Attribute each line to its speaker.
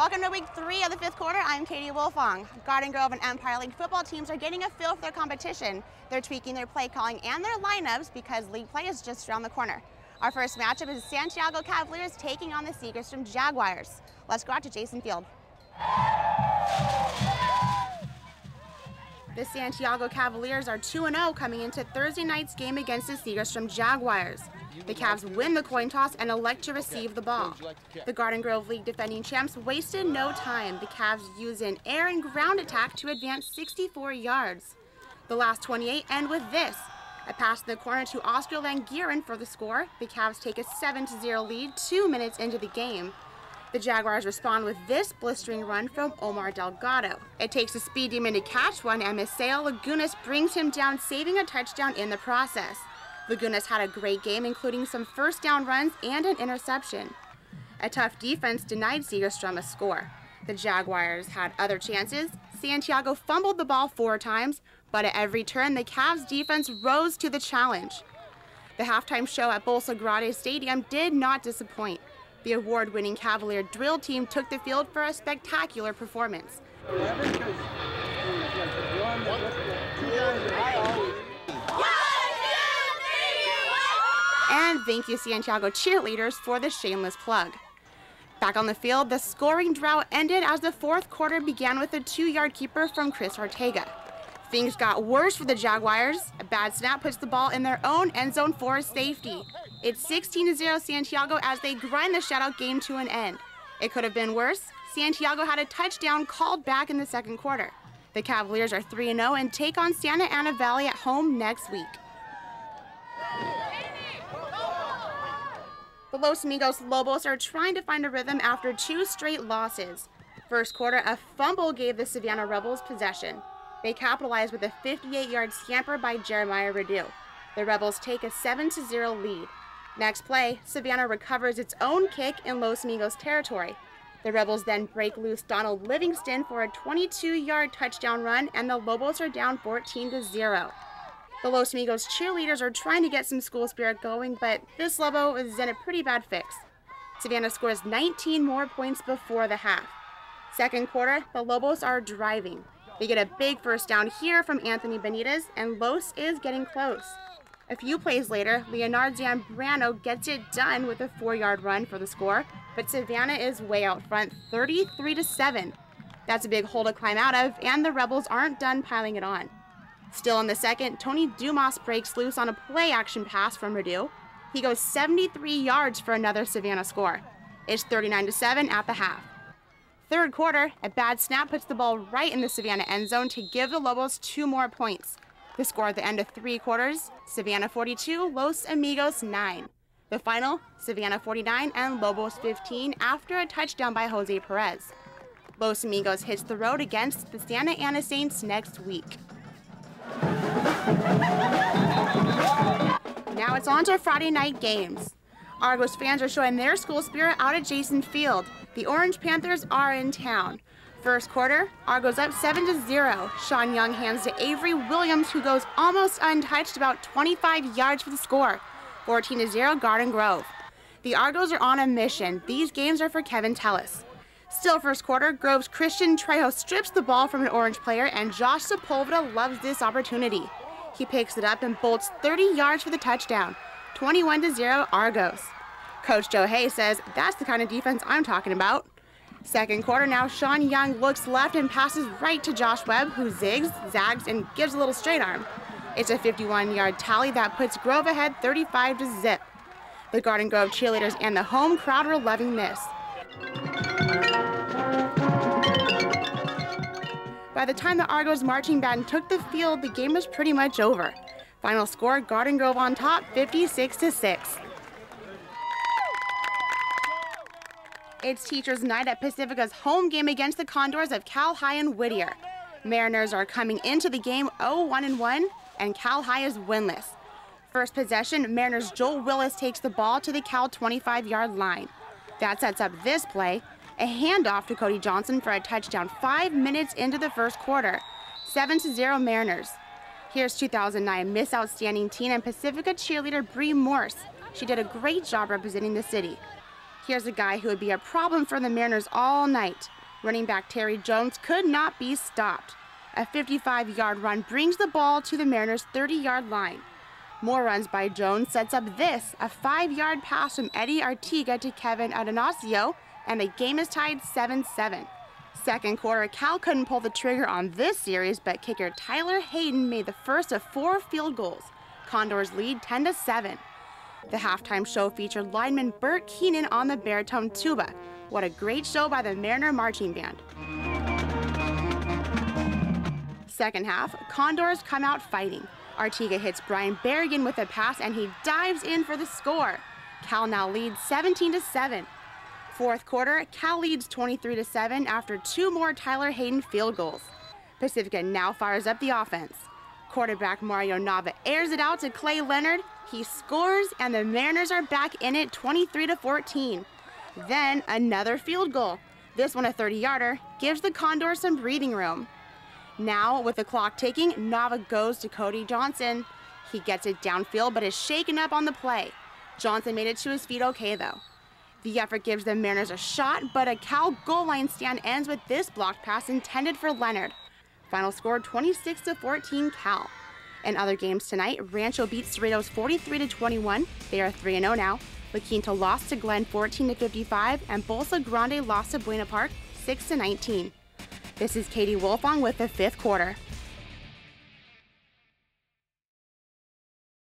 Speaker 1: Welcome to week 3 of the 5th quarter. I'm Katie Wolfong. Garden Grove and Empire League football teams are getting a feel for their competition. They're tweaking their play calling and their lineups because league play is just around the corner. Our first matchup is Santiago Cavaliers taking on the Segerstrom Jaguars. Let's go out to Jason Field. The Santiago Cavaliers are 2-0 coming into Thursday night's game against the Segerstrom Jaguars. The Cavs win the coin toss and elect to receive the ball. The Garden Grove League defending champs wasted no time. The Cavs used an air and ground attack to advance 64 yards. The last 28 end with this. A pass in the corner to Oscar Langirin for the score. The Cavs take a 7-0 lead 2 minutes into the game. The Jaguars respond with this blistering run from Omar Delgado. It takes a speed demon to catch one, and Miseo Lagunas brings him down, saving a touchdown in the process. Lagunas had a great game, including some first down runs and an interception. A tough defense denied Segerstrom a score. The Jaguars had other chances. Santiago fumbled the ball 4 times, but at every turn, the Cavs defense rose to the challenge. The halftime show at Bolsa Grade Stadium did not disappoint. The award-winning Cavalier drill team took the field for a spectacular performance. And thank you, Santiago cheerleaders, for the shameless plug. Back on the field, the scoring drought ended as the 4th quarter began with a 2-yard keeper from Chris Ortega. Things got worse for the Jaguars. A bad snap puts the ball in their own end zone for a safety. It's 16-0 Santiago as they grind the shutout game to an end. It could have been worse. Santiago had a touchdown called back in the 2nd quarter. The Cavaliers are 3-0 and take on Santa Ana Valley at home next week. The Los Amigos Lobos are trying to find a rhythm after 2 straight losses. First quarter, a fumble gave the Savannah Rebels possession. They capitalized with a 58-yard scamper by Jeremiah Redu. The Rebels take a 7-0 lead. Next play, Savannah recovers its own kick in Los Amigos territory. The Rebels then break loose Donald Livingston for a 22-yard touchdown run, and the Lobos are down 14-0. The Los Amigos cheerleaders are trying to get some school spirit going, but this Lobo is in a pretty bad fix. Savannah scores 19 more points before the half. 2nd quarter, the Lobos are driving. They get a big first down here from Anthony Benitez, and Los is getting close. A few plays later, Leonard Zambrano gets it done with a 4-yard run for the score, but Savannah is way out front, 33-7. That's a big hole to climb out of, and the Rebels aren't done piling it on. Still in the 2nd, Tony Dumas breaks loose on a play-action pass from Redu. He goes 73 yards for another Savannah score. It's 39-7 at the half. 3rd quarter, a bad snap puts the ball right in the Savannah end zone to give the Lobos 2 more points. The score at the end of 3 quarters, Savannah 42, Los Amigos 9. The final, Savannah 49 and Lobos 15 after a touchdown by Jose Perez. Los Amigos hits the road against the Santa Ana Saints next week. Now it's on to Friday night games. Argos fans are showing their school spirit out at Jason Field. The Orange Panthers are in town. First quarter, Argos up 7-0. Sean Young hands to Avery Williams, who goes almost untouched, about 25 yards for the score. 14-0 Garden Grove. The Argos are on a mission. These games are for Kevin Tellis. Still first quarter, Grove's Christian Trejo strips the ball from an Orange player, and Josh Sepulveda loves this opportunity. He picks it up and bolts 30 yards for the touchdown. 21-0 Argos. Coach Joe Hay says, "That's the kind of defense I'm talking about." 2nd quarter now, Sean Young looks left and passes right to Josh Webb, who zigs, zags, and gives a little straight arm. It's a 51-yard tally that puts Grove ahead 35-0. The Garden Grove cheerleaders and the home crowd are loving this. By the time the Argos marching band took the field, the game was pretty much over. Final score, Garden Grove on top, 56-6. It's Teachers Night at Pacifica's home game against the Condors of Cal High and Whittier. Mariners are coming into the game 0-1-1, and Cal High is winless. First possession, Mariners' Joel Willis takes the ball to the Cal 25-yard line. That sets up this play, a handoff to Cody Johnson for a touchdown 5 minutes into the first quarter. 7-0 Mariners. Here's 2009 Miss Outstanding Teen and Pacifica cheerleader Bree Morse. She did a great job representing the city. Here's a guy who would be a problem for the Mariners all night. Running back Terry Jones could not be stopped. A 55-yard run brings the ball to the Mariners' 30-yard line. More runs by Jones sets up this, a 5-yard pass from Eddie Artiga to Kevin Adonacio, and the game is tied 7-7. Second quarter, Cal couldn't pull the trigger on this series, but kicker Tyler Hayden made the first of 4 field goals. Condors lead 10-7. The halftime show featured lineman Bert Keenan on the baritone tuba. What a great show by the Mariner Marching Band. Second half, Condors come out fighting. Artiga hits Brian Berrigan with a pass and he dives in for the score. Cal now leads 17-7. Fourth quarter, Cal leads 23-7 after 2 more Tyler Hayden field goals. Pacifica now fires up the offense. Quarterback Mario Nava airs it out to Clay Leonard. He scores and the Mariners are back in it 23-14. Then another field goal. This one a 30-yarder gives the Condors some breathing room. Now, with the clock ticking, Nava goes to Cody Johnson. He gets it downfield but is shaken up on the play. Johnson made it to his feet okay though. The effort gives the Mariners a shot, but a Cal goal line stand ends with this blocked pass intended for Leonard. Final score 26-14 Cal. In other games tonight, Rancho beats Cerritos 43-21. They are 3-0 now. La Quinta lost to Glen 14-55, and Bolsa Grande lost to Buena Park 6-19. This is Katie Wolfong with the 5th quarter.